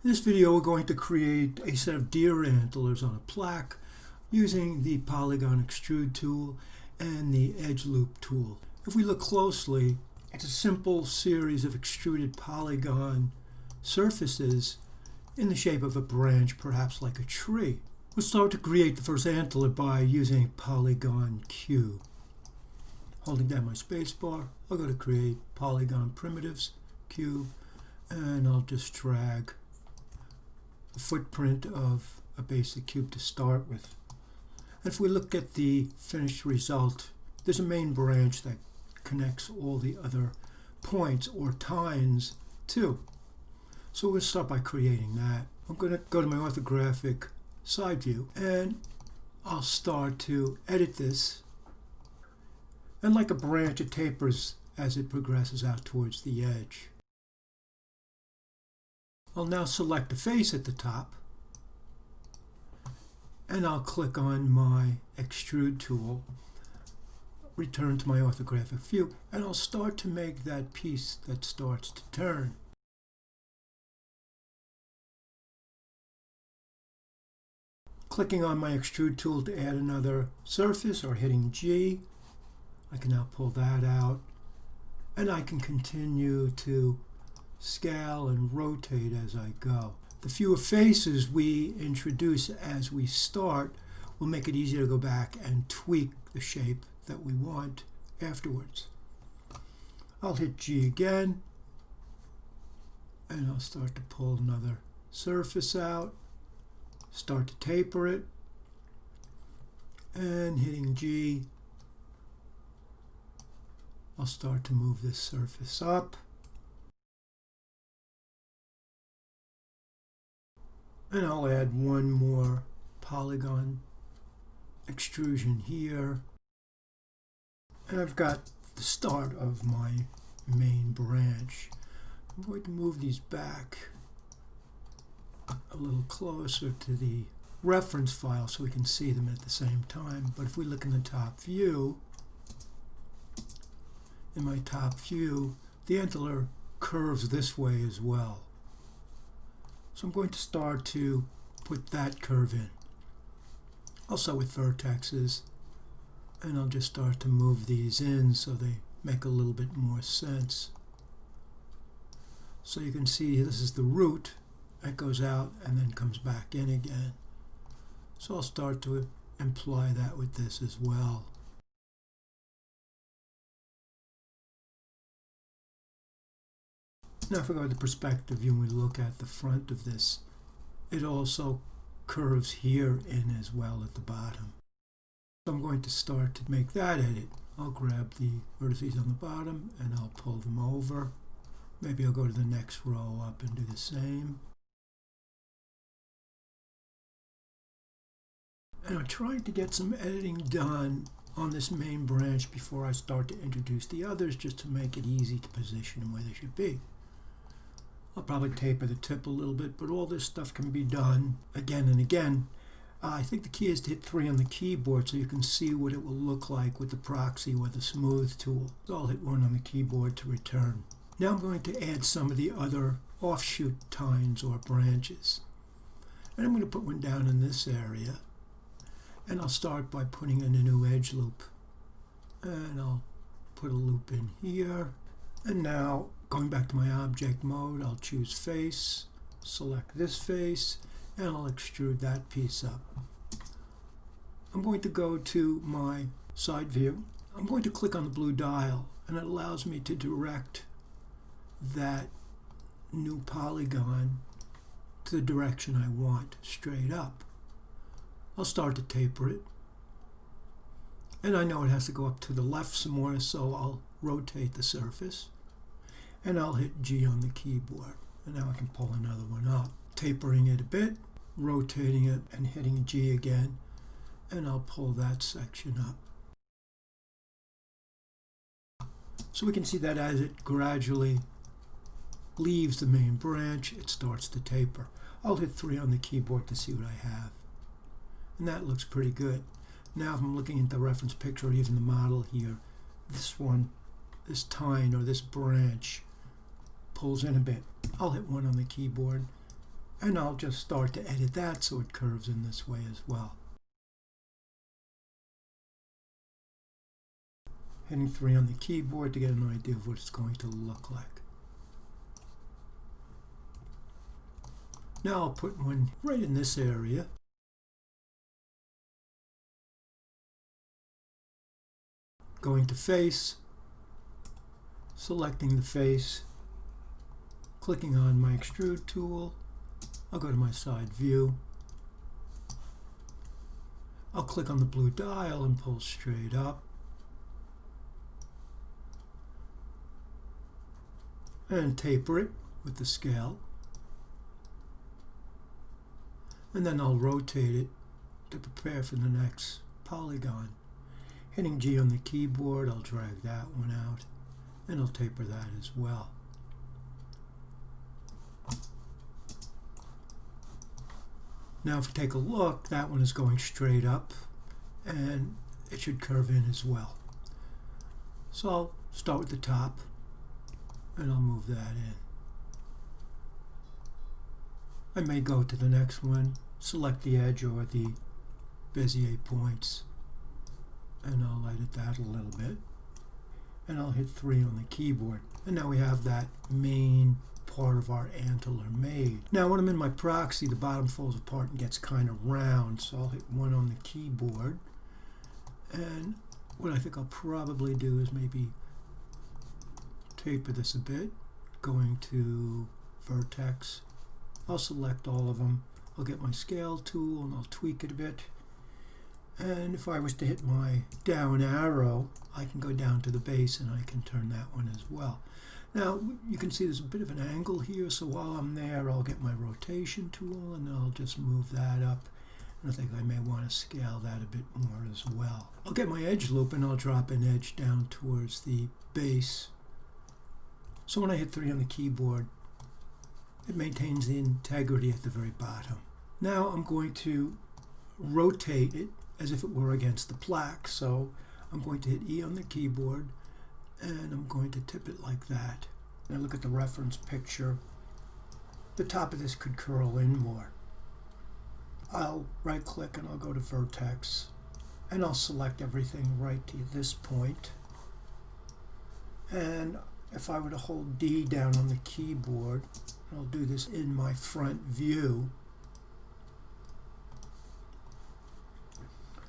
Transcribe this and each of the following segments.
In this video, we're going to create a set of deer antlers on a plaque using the polygon extrude tool and the edge loop tool. If we look closely, it's a simple series of extruded polygon surfaces in the shape of a branch, perhaps like a tree. We'll start to create the first antler by using a polygon cube. Holding down my spacebar, I'll go to create polygon primitives cube, and I'll just drag the footprint of a basic cube to start with. And if we look at the finished result, there's a main branch that connects all the other points or tines too. So we'll start by creating that. I'm going to go to my orthographic side view and I'll start to edit this. And like a branch, it tapers as it progresses out towards the edge. I'll now select the face at the top and I'll click on my extrude tool, return to my orthographic view, and I'll start to make that piece that starts to turn. Clicking on my extrude tool to add another surface or hitting G, I can now pull that out and I can continue to scale and rotate as I go. The fewer faces we introduce as we start will make it easier to go back and tweak the shape that we want afterwards. I'll hit G again and I'll start to pull another surface out, start to taper it, and hitting G, I'll start to move this surface up. And I'll add one more polygon extrusion here. And I've got the start of my main branch. I'm going to move these back a little closer to the reference file so we can see them at the same time. But if we look in the top view, the antler curves this way as well. So I'm going to start to put that curve in. Also with vertexes, and I'll just start to move these in so they make a little bit more sense. So you can see this is the root that goes out and then comes back in again. So I'll start to imply that with this as well. Now if we go to the perspective view and we look at the front of this, it also curves here in as well at the bottom. So I'm going to start to make that edit. I'll grab the vertices on the bottom and I'll pull them over. Maybe I'll go to the next row up and do the same. And I'm trying to get some editing done on this main branch before I start to introduce the others, just to make it easy to position them where they should be. I'll probably taper the tip a little bit, but all this stuff can be done again and again. I think the key is to hit 3 on the keyboard so you can see what it will look like with the proxy or the smooth tool. So I'll hit 1 on the keyboard to return. Now I'm going to add some of the other offshoot tines or branches. And I'm going to put one down in this area. And I'll start by putting in a new edge loop. And I'll put a loop in here. And now, going back to my object mode, I'll choose face, select this face, and I'll extrude that piece up. I'm going to go to my side view. I'm going to click on the blue dial, and it allows me to direct that new polygon to the direction I want, straight up. I'll start to taper it. And I know it has to go up to the left some more, so I'll rotate the surface. And I'll hit G on the keyboard. And now I can pull another one up. Tapering it a bit, rotating it, and hitting G again. And I'll pull that section up. So we can see that as it gradually leaves the main branch, it starts to taper. I'll hit 3 on the keyboard to see what I have. And that looks pretty good. Now if I'm looking at the reference picture or even the model here, this tine or this branch pulls in a bit. I'll hit 1 on the keyboard And I'll just start to edit that so it curves in this way as well. Hitting 3 on the keyboard to get an idea of what it's going to look like. Now I'll put one right in this area. Going to face, selecting the face, clicking on my extrude tool. I'll go to my side view. I'll click on the blue dial and pull straight up. And taper it with the scale. And then I'll rotate it to prepare for the next polygon. Hitting G on the keyboard, I'll drag that one out, and I'll taper that as well. Now if you take a look, that one is going straight up, and it should curve in as well. So I'll start with the top, and I'll move that in. I may go to the next one, select the edge or the Bezier points, and I'll edit that a little bit, and I'll hit 3 on the keyboard, and now we have that main part of our antler made. Now when I'm in my proxy, the bottom falls apart and gets kind of round, so I'll hit 1 on the keyboard, and what I think I'll probably do is maybe taper this a bit, going to vertex. I'll select all of them. I'll get my scale tool and I'll tweak it a bit. And if I was to hit my down arrow, I can go down to the base and I can turn that one as well. Now you can see there's a bit of an angle here, so while I'm there I'll get my rotation tool and I'll just move that up. And I think I may want to scale that a bit more as well. I'll get my edge loop and I'll drop an edge down towards the base. So when I hit 3 on the keyboard, it maintains the integrity at the very bottom. Now I'm going to rotate it as if it were against the plaque. So I'm going to hit E on the keyboard and I'm going to tip it like that. Now look at the reference picture. The top of this could curl in more. I'll right click and I'll go to vertex and I'll select everything right to this point. And if I were to hold D down on the keyboard, I'll do this in my front view.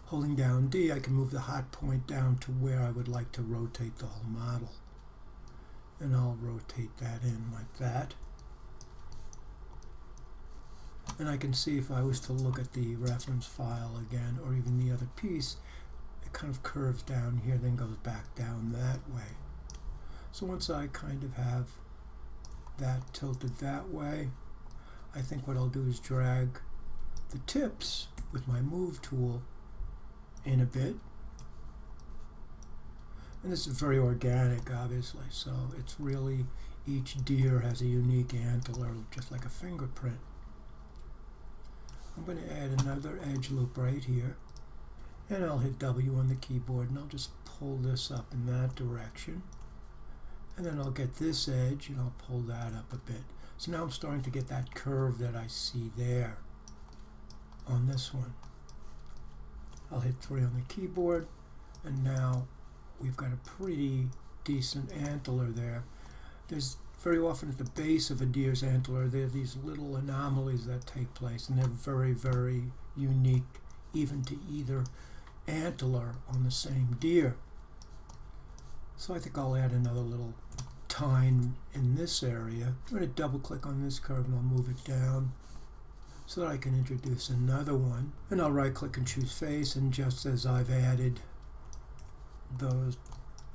Holding down D, I can move the hot point down to where I would like to rotate the whole model. And I'll rotate that in like that. And I can see if I was to look at the reference file again, or even the other piece, it kind of curves down here, then goes back down that way. So once I kind of have that tilted that way, I think what I'll do is drag the tips with my move tool in a bit. And this is very organic, obviously, so it's really, each deer has a unique antler, just like a fingerprint. I'm going to add another edge loop right here, and I'll hit W on the keyboard and I'll just pull this up in that direction. And then I'll get this edge and I'll pull that up a bit. So now I'm starting to get that curve that I see there on this one. I'll hit 3 on the keyboard, and now we've got a pretty decent antler there. There's very often at the base of a deer's antler, there are these little anomalies that take place, and they're very, very unique even to either antler on the same deer. So I think I'll add another little tine in this area. I'm going to double click on this curve and I'll move it down so that I can introduce another one. And I'll right click and choose face, and just as I've added those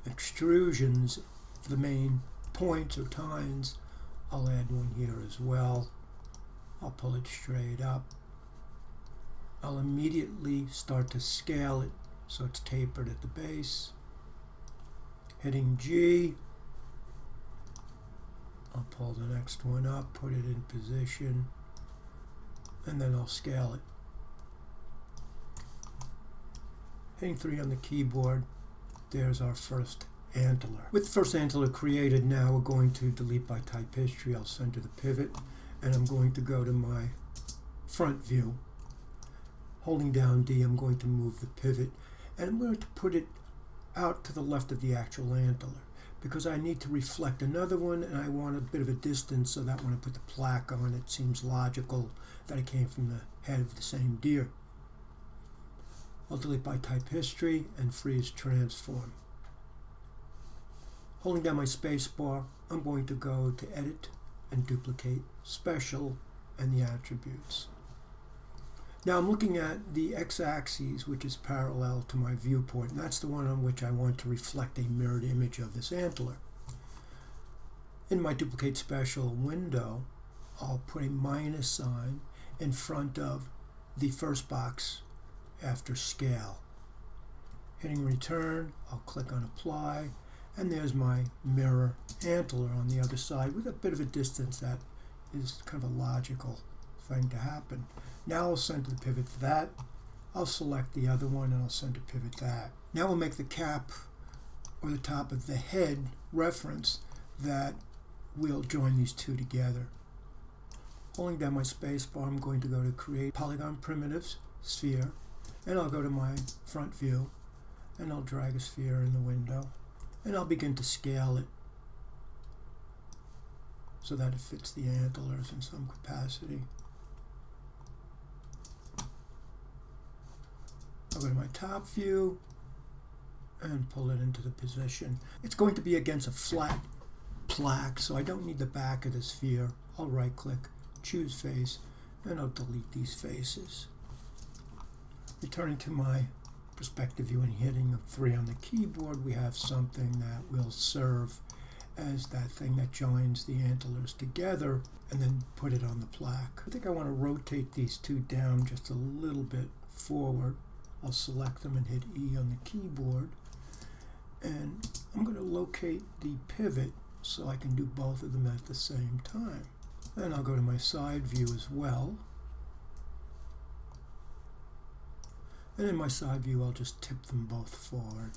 extrusions for the main points or tines, I'll add one here as well. I'll pull it straight up. I'll immediately start to scale it so it's tapered at the base. Hitting G, I'll pull the next one up, put it in position, and then I'll scale it. Hitting 3 on the keyboard, there's our first antler. With the first antler created, now we're going to delete by type history. I'll center the pivot, and I'm going to go to my front view. Holding down D, I'm going to move the pivot, and I'm going to put it out to the left of the actual antler because I need to reflect another one, and I want a bit of a distance so that when I put the plaque on, it seems logical that it came from the head of the same deer. I'll delete by type history and freeze transform. Holding down my space bar, I'm going to go to edit and duplicate special and the attributes. Now I'm looking at the x-axis, which is parallel to my viewport, and that's the one on which I want to reflect a mirrored image of this antler. In my duplicate special window, I'll put a minus sign in front of the first box after scale. Hitting return, I'll click on apply, and there's my mirror antler on the other side with a bit of a distance that is kind of a logical thing to happen. Now I'll center the pivot to that. I'll select the other one and I'll center pivot that. Now we'll make the cap or the top of the head reference that will join these two together. Holding down my space bar, I'm going to go to create polygon primitives, sphere, and I'll go to my front view and I'll drag a sphere in the window and I'll begin to scale it so that it fits the antlers in some capacity. I'll go to my top view and pull it into the position. It's going to be against a flat plaque, so I don't need the back of the sphere. I'll right click, choose face, and I'll delete these faces. Returning to my perspective view and hitting 3 on the keyboard, we have something that will serve as that thing that joins the antlers together and then put it on the plaque. I think I want to rotate these two down just a little bit forward. I'll select them and hit E on the keyboard, and I'm going to locate the pivot so I can do both of them at the same time. Then I'll go to my side view as well, and in my side view I'll just tip them both forward.